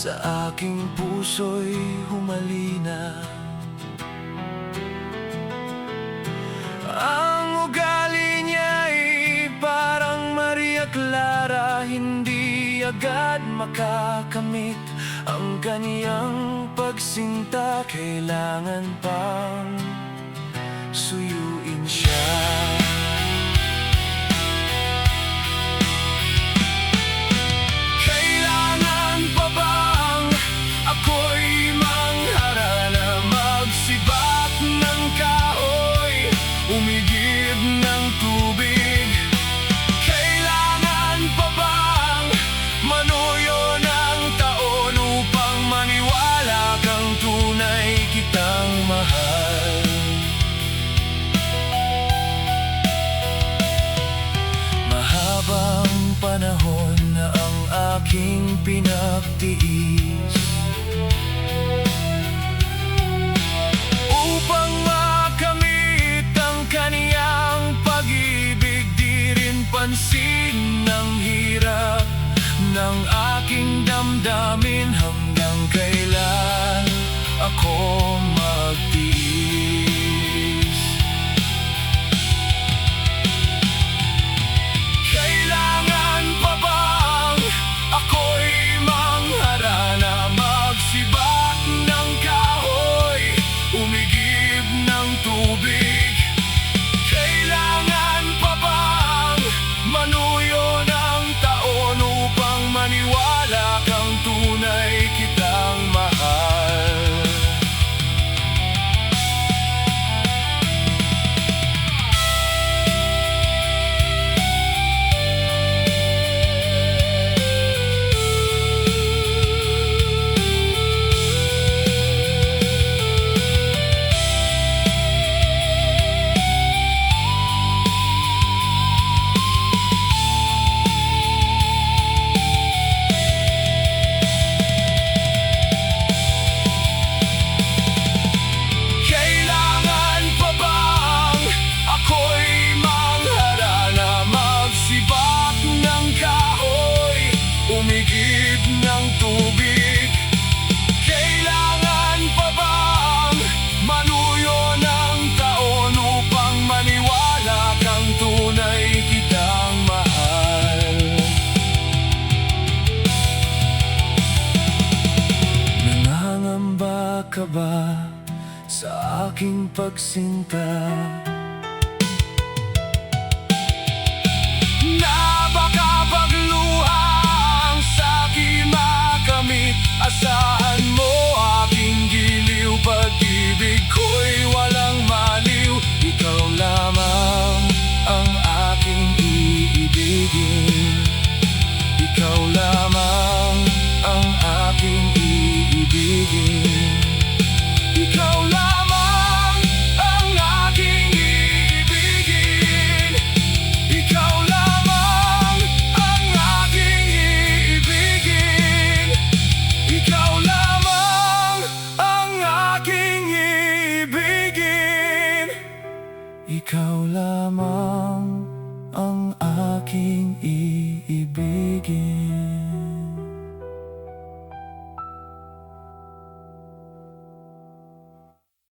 sa aking puso'y humalina. Ang ugali niya'y parang Maria Clara, hindi agad makakamit ang kaniyang pagsinta. Kailangan pang suyuin siya. Kailangan pa bang ako'y mangharana, magsibak ng kahoy, umigib ng tubig? Kailangan pa bang manuyo ng taon upang maniwala kang tunay kitang mahal? Mahabang panahon na ang aking pinagtiis upang makamit ang kaniyang pag-ibig. Di rin pansin ng hirap ng aking damdamin. Hanggang kailan ako magtiis? Kailangan pa bang ako'y mangharana, magsibak ng kahoy, umigib ng tubig? Kailangan pa bang manuyo ng taon upang maniwala kang tunay kitang mahal? Kailangan pa bang ako'y mangharana, magsibak ng kahoy, umigib ng tubig? Kailangan pa bang manuyo ng taon upang maniwala kang tunay kitang mahal? Nangangamba ka ba sa aking pagsinta? Na baka pagluha ang sa'kin makamit? Asahan mo aking giliw, pag-ibig ko'y walang maliw. Ikaw lamang ang aking iibigin. Ikaw lamang ang aking iibigin. Ikaw lamang ang aking iibigin. Ikaw lamang ang aking iibigin. Ikaw lamang ang aking iibigin. Ikaw lamang ang aking iibigin.